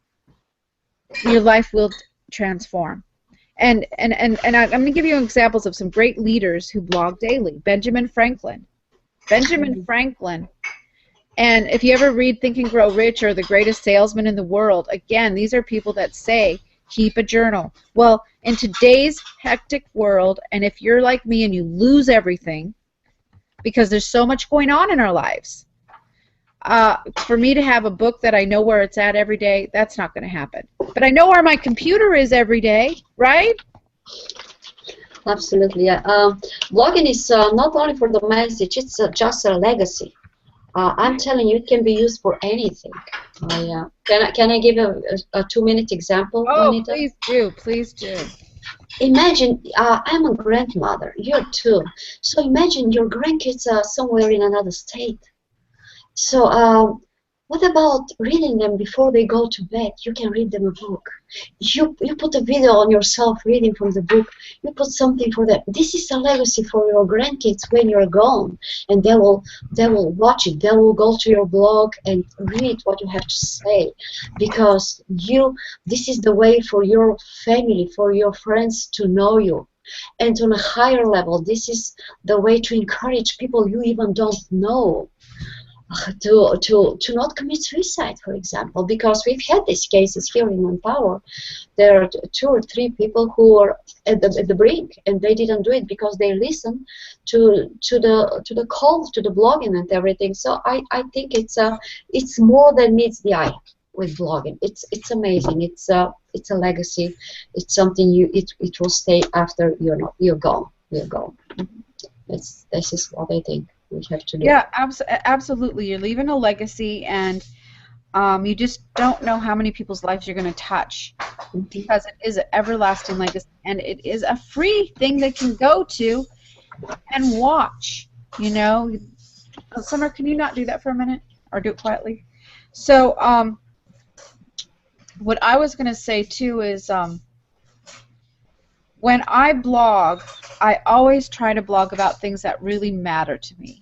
your life will transform. And I'm going to give you examples of some great leaders who blog daily. Benjamin Franklin. And if you ever read Think and Grow Rich or The Greatest Salesman in the World, again, these are people that say, keep a journal. Well, in today's hectic world, and if you're like me and you lose everything, because there's so much going on in our lives, for me to have a book that I know where it's at every day, that's not going to happen. But I know where my computer is every day, right? Absolutely. Blogging is not only for the message, it's just a legacy. I'm telling you, it can be used for anything. Can I give a 2-minute example? Oh, Juanita? Please do. Imagine, I'm a grandmother, you're too. So imagine your grandkids are somewhere in another state. So what about reading them before they go to bed? You can read them a book. You put a video on yourself reading from the book. You put something for them. This is a legacy for your grandkids when you're gone, and they will watch it. They will go to your blog and read what you have to say, because this is the way for your family, for your friends to know you. And on a higher level, this is the way to encourage people you even don't know to not commit suicide, for example, because we've had these cases here in Empower. There are 2 or 3 people who are at the brink, and they didn't do it because they listened to the call, to the blogging and everything. So I think it's more than meets the eye with blogging. It's amazing. It's a legacy. It's something it will stay after you're gone. This is what I think we have to do. Yeah, absolutely. You're leaving a legacy, and you just don't know how many people's lives you're going to touch, because it is an everlasting legacy, and it is a free thing they can go to and watch. You know, Summer, can you not do that for a minute, or do it quietly? So, what I was going to say too is, when I blog, I always try to blog about things that really matter to me.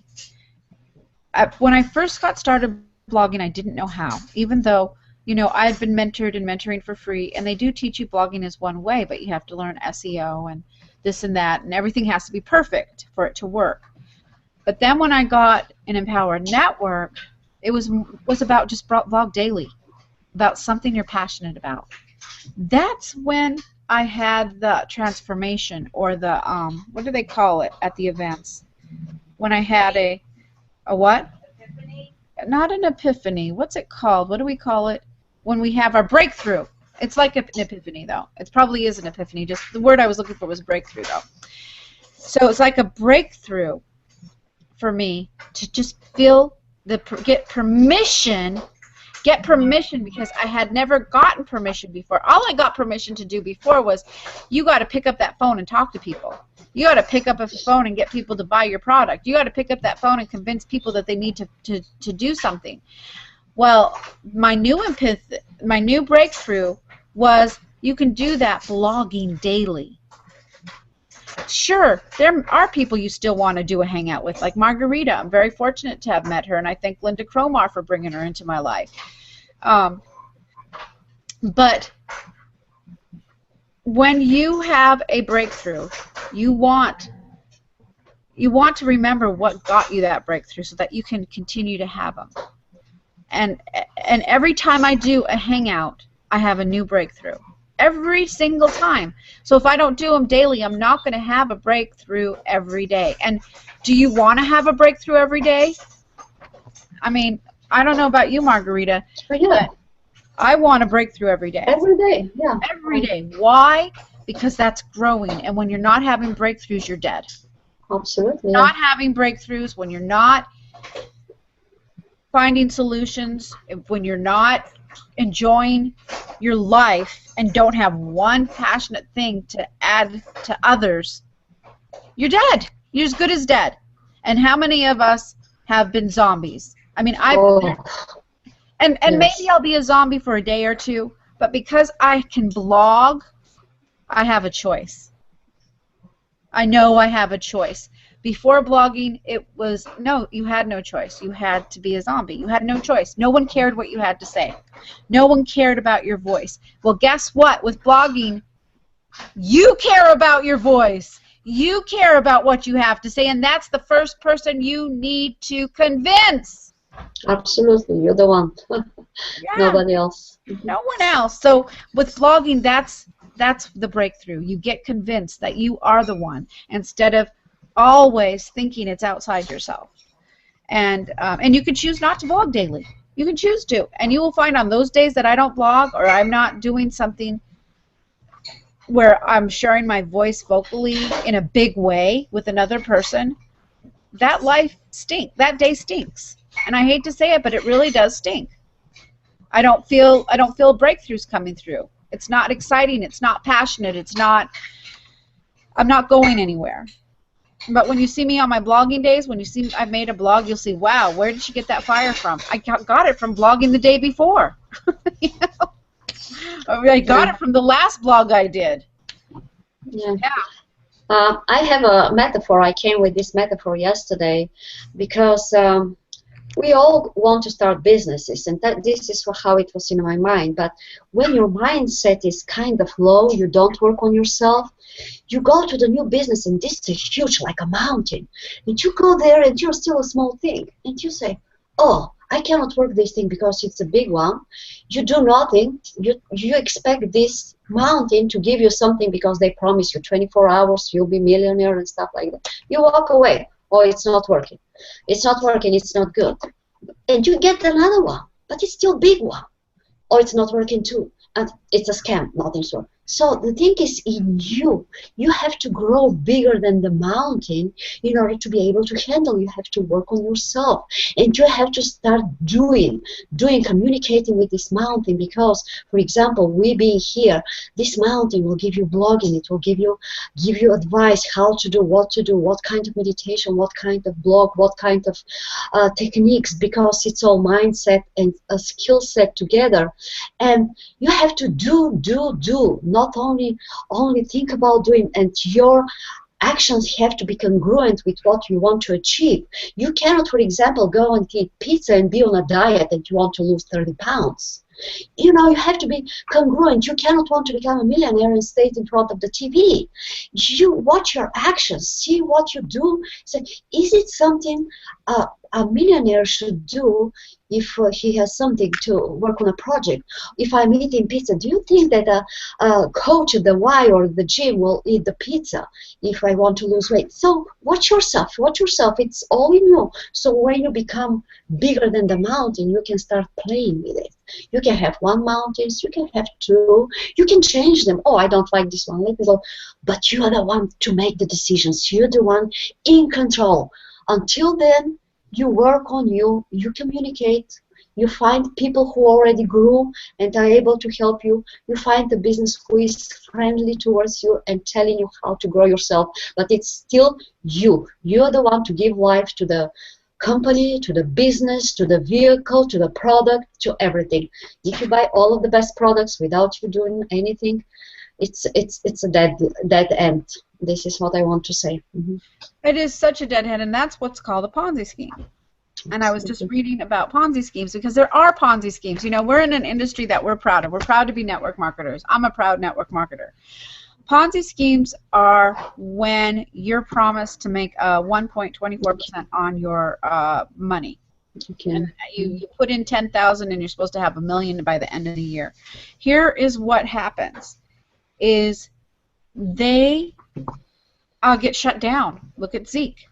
When I first got started blogging, I didn't know how, even though, you know, I had been mentored and mentoring for free, and they do teach you blogging is one way, but you have to learn SEO and this and that, and everything has to be perfect for it to work. But then when I got an Empower Network, it was about just blog daily, about something you're passionate about. That's when I had the transformation, or the what do they call it at the events? When I had a what? Epiphany? Not an epiphany. What's it called? What do we call it? When we have our breakthrough. It's like an epiphany, though. It probably is an epiphany. Just the word I was looking for was breakthrough, though. So it's like a breakthrough for me to just get permission. Get permission, because I had never gotten permission before. All I got permission to do before was, you got to pick up that phone and talk to people. You got to pick up a phone and get people to buy your product. You got to pick up that phone and convince people that they need to do something. Well, my new breakthrough was, you can do that blogging daily. Sure, there are people you still want to do a hangout with, like Margarita. I'm very fortunate to have met her, and I thank Linda Cromar for bringing her into my life. But when you have a breakthrough, you want to remember what got you that breakthrough, so that you can continue to have them. And every time I do a hangout, I have a new breakthrough. Every single time. So if I don't do them daily, I'm not going to have a breakthrough every day. And do you want to have a breakthrough every day? I mean, I don't know about you, Margarita, but I want a breakthrough every day. Every day, yeah. Every day. Why? Because that's growing. And when you're not having breakthroughs, you're dead. Absolutely. Not having breakthroughs, when you're not finding solutions, when you're not enjoying your life and don't have one passionate thing to add to others, you're dead. You're as good as dead. And how many of us have been zombies? I mean, and maybe I'll be a zombie for a day or two, but because I can blog, I have a choice. I know I have a choice. Before blogging, it was, no, you had no choice. You had to be a zombie. You had no choice. No one cared what you had to say. No one cared about your voice. Well, guess what? With blogging, you care about your voice. You care about what you have to say, and that's the first person you need to convince. Absolutely, you're the one. Yeah. Nobody else. No one else. So with blogging, that's the breakthrough. You get convinced that you are the one instead of always thinking it's outside yourself. And you can choose not to blog daily. You can choose to, and you will find on those days that I don't blog or I'm not doing something where I'm sharing my voice vocally in a big way with another person, that that day stinks. And I hate to say it, but it really does stink. I don't feel breakthroughs coming through. It's not exciting, it's not passionate, I'm not going anywhere. But when you see me on my blogging days, when you see I've made a blog, you'll see, wow, where did she get that fire from? I got it from blogging the day before. You know? I got it from the last blog I did. Yeah. I have a metaphor. I came with this metaphor yesterday because we all want to start businesses, and this is how it was in my mind. But when your mindset is kind of low, you don't work on yourself, you go to the new business, and this is huge, like a mountain. And you go there, and you're still a small thing. And you say, oh, I cannot work this thing because it's a big one. You do nothing. You expect this mountain to give you something because they promise you 24 hours, you'll be millionaire and stuff like that. You walk away. Oh, it's not working. It's not working. It's not good. And you get another one, but it's still a big one. Or it's not working too. And it's a scam, nothing so. So the thing is in you. You have to grow bigger than the mountain in order to be able to handle. You have to work on yourself. And you have to start doing, communicating with this mountain because, for example, we being here, this mountain will give you blogging. It will give you advice how to do, what kind of meditation, what kind of blog, what kind of techniques, because it's all mindset and a skill set together. And you have to do, not only think about doing, and your actions have to be congruent with what you want to achieve. You cannot, for example, go and eat pizza and be on a diet and you want to lose 30 pounds. You know, you have to be congruent. You cannot want to become a millionaire and stay in front of the TV. You watch your actions, see what you do. Say, is it something a millionaire should do if he has something to work on a project? If I'm eating pizza, do you think that a coach at the Y or the gym will eat the pizza if I want to lose weight? So watch yourself. It's all in you. So when you become bigger than the mountain, you can start playing with it. You can have one mountain, you can have two, you can change them. Oh, I don't like this one, let me go. But you are the one to make the decisions. You're the one in control. Until then, you work on you, you communicate, you find people who already grew and are able to help you, you find the business who is friendly towards you and telling you how to grow yourself, but it's still you. You're the one to give life to the company, to the business, to the vehicle, to the product, to everything. If you buy all of the best products without you doing anything, it's a dead end. This is what I want to say. It is such a dead end, and that's what's called a Ponzi scheme. And I was just reading about Ponzi schemes because there are Ponzi schemes. You know, we're in an industry that we're proud of. We're proud to be network marketers. I'm a proud network marketer. Ponzi schemes are when you're promised to make 1.24% on your money. Okay. And you put in 10,000 and you're supposed to have $1 million by the end of the year. Here is what happens: is they get shut down. Look at Zeke.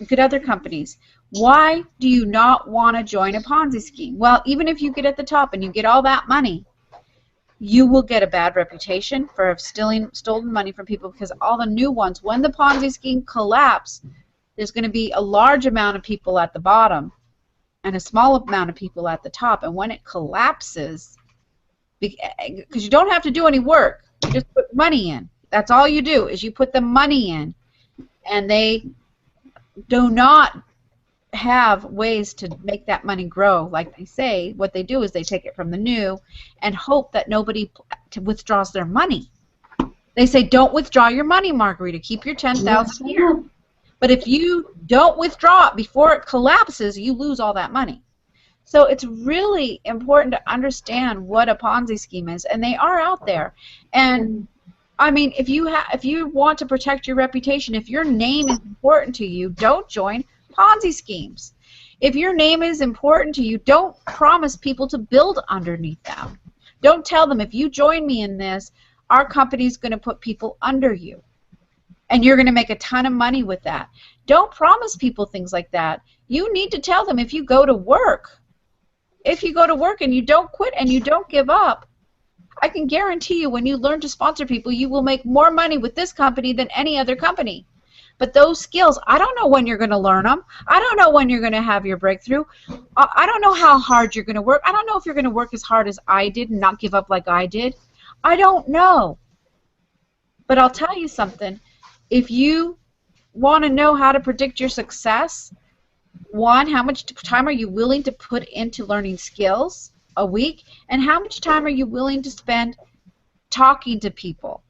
Look at other companies. Why do you not want to join a Ponzi scheme? Well, even if you get at the top and you get all that money, you will get a bad reputation for stealing stolen money from people, because all the new ones, when the Ponzi scheme collapse, there's going to be a large amount of people at the bottom and a small amount of people at the top. And when it collapses, because you don't have to do any work, you just put money in. That's all you do, is you put the money in, and they do not have ways to make that money grow. Like they say, what they do is they take it from the new and hope that nobody withdraws their money. They say, don't withdraw your money, Margarita. Keep your $10,000 here. But if you don't withdraw it before it collapses, you lose all that money. So it's really important to understand what a Ponzi scheme is, and they are out there. And I mean, if you want to protect your reputation, if your name is important to you, don't join Ponzi schemes. If your name is important to you, don't promise people to build underneath them. Don't tell them, if you join me in this, our company's going to put people under you, and you're going to make a ton of money with that. Don't promise people things like that. You need to tell them, if you go to work and you don't quit and you don't give up, I can guarantee you, when you learn to sponsor people, you will make more money with this company than any other company. But those skills, I don't know when you're going to learn them. I don't know when you're going to have your breakthrough. I don't know how hard you're going to work. I don't know if you're going to work as hard as I did and not give up like I did. I don't know. But I'll tell you something. If you want to know how to predict your success, one, how much time are you willing to put into learning skills a week, and how much time are you willing to spend talking to people?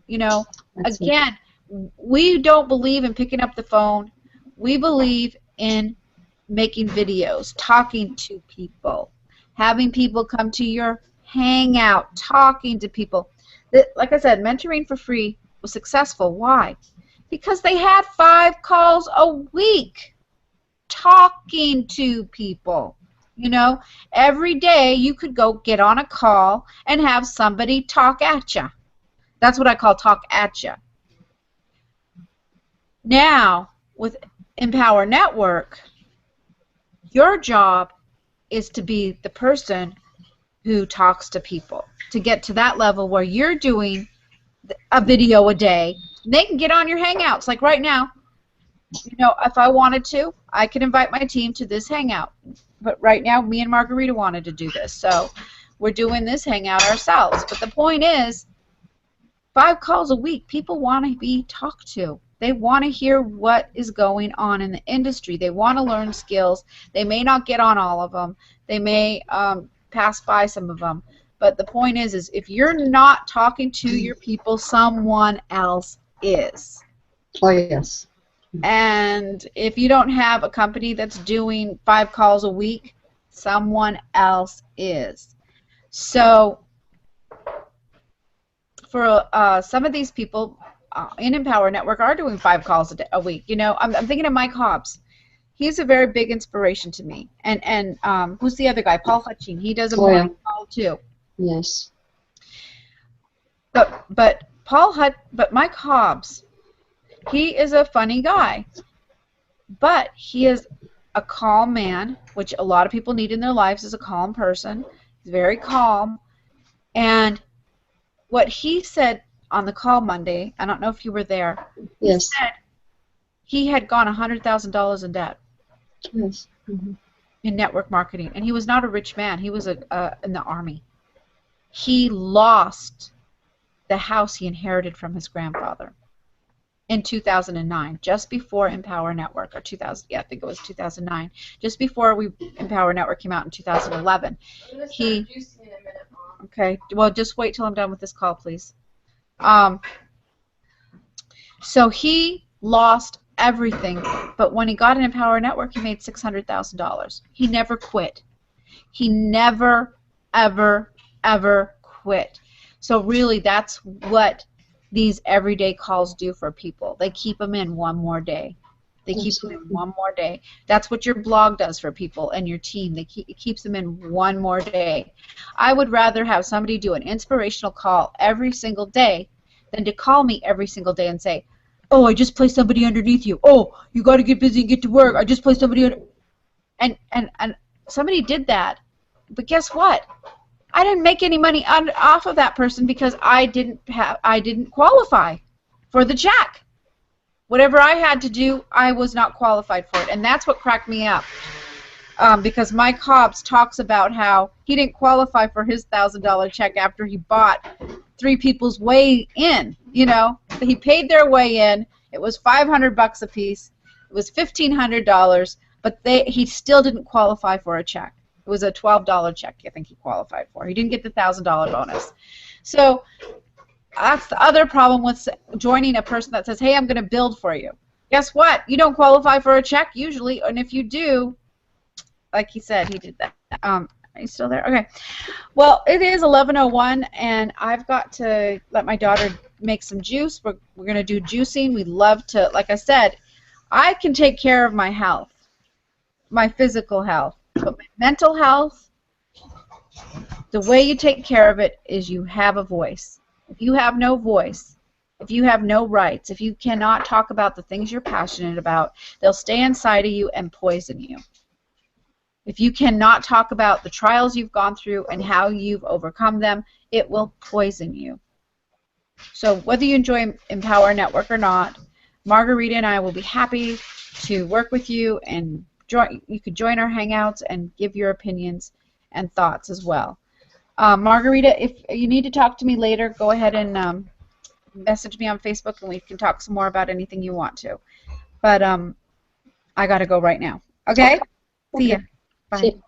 You know, again, we don't believe in picking up the phone. We believe in making videos, talking to people, having people come to your hangout, talking to people. Like I said, mentoring for free was successful. Why? Because they had 5 calls a week talking to people. You know, every day you could go get on a call and have somebody talk at you. That's what I call talk at you. Now, with Empower Network, your job is to be the person who talks to people, to get to that level where you're doing a video a day. They can get on your Hangouts. Like right now, you know, if I wanted to, I could invite my team to this Hangout. But right now, me and Margarita wanted to do this. So we're doing this Hangout ourselves. But the point is, 5 calls a week, people want to be talked to. They want to hear what is going on in the industry. They want to learn skills. They may not get on all of them. They may pass by some of them. But the point is if you're not talking to your people, someone else is. Oh, yes. And if you don't have a company that's doing 5 calls a week, someone else is. So for some of these people in Empower Network are doing 5 calls a week. You know, I'm thinking of Mike Hobbs. He's a very big inspiration to me. And who's the other guy? Paul Hutching. He does a morning call too. Yes. But Mike Hobbs, he is a funny guy, but he is a calm man, which a lot of people need in their lives, is a calm person. He's very calm. And what he said on the call Monday, I don't know if you were there, yes, he said he had gone $100,000 in debt. Yes. Mm-hmm. In network marketing, and he was not a rich man. He was in the Army. He lost the house he inherited from his grandfather in 2009, just before Empower Network, or 2000, yeah, I think it was 2009, just before Empower Network came out in 2011. Okay, well, just wait till I'm done with this call, please. So he lost everything, but when he got an Empower Network, he made $600,000. He never quit. He never, ever, ever quit. So really, that's what these everyday calls do for people. They keep them in one more day. They keep them in one more day. That's what your blog does for people and your team. It keeps them in one more day. I would rather have somebody do an inspirational call every single day than to call me every single day and say, Oh, I just placed somebody underneath you. Oh, you got to get busy and get to work. I just placed somebody under. And somebody did that. But guess what? I didn't make any money off of that person because I didn't qualify for the check. Whatever I had to do, I was not qualified for it, and that's what cracked me up. Because Mike Hobbs talks about how he didn't qualify for his $1,000 check after he bought 3 people's way in. You know, he paid their way in. It was $500 a piece. It was $1,500, but he still didn't qualify for a check. It was a $12 check, I think he qualified for. He didn't get the $1,000 bonus. So that's the other problem with joining a person that says, hey, I'm going to build for you. Guess what? You don't qualify for a check usually, and if you do, like he said, he did that. Are you still there? Okay. Well, it is 11:01, and I've got to let my daughter make some juice. We're going to do juicing. We love to, like I said, I can take care of my health, my physical health, but my mental health, the way you take care of it is you have a voice. If you have no voice, if you have no rights, if you cannot talk about the things you're passionate about, they'll stay inside of you and poison you. If you cannot talk about the trials you've gone through and how you've overcome them, it will poison you. So whether you enjoy Empower Network or not, Margarita and I will be happy to work with you, and you could join our Hangouts and give your opinions and thoughts as well. Margarita, if you need to talk to me later, go ahead and message me on Facebook, and we can talk some more about anything you want to. But I got to go right now. Okay? See ya. Bye.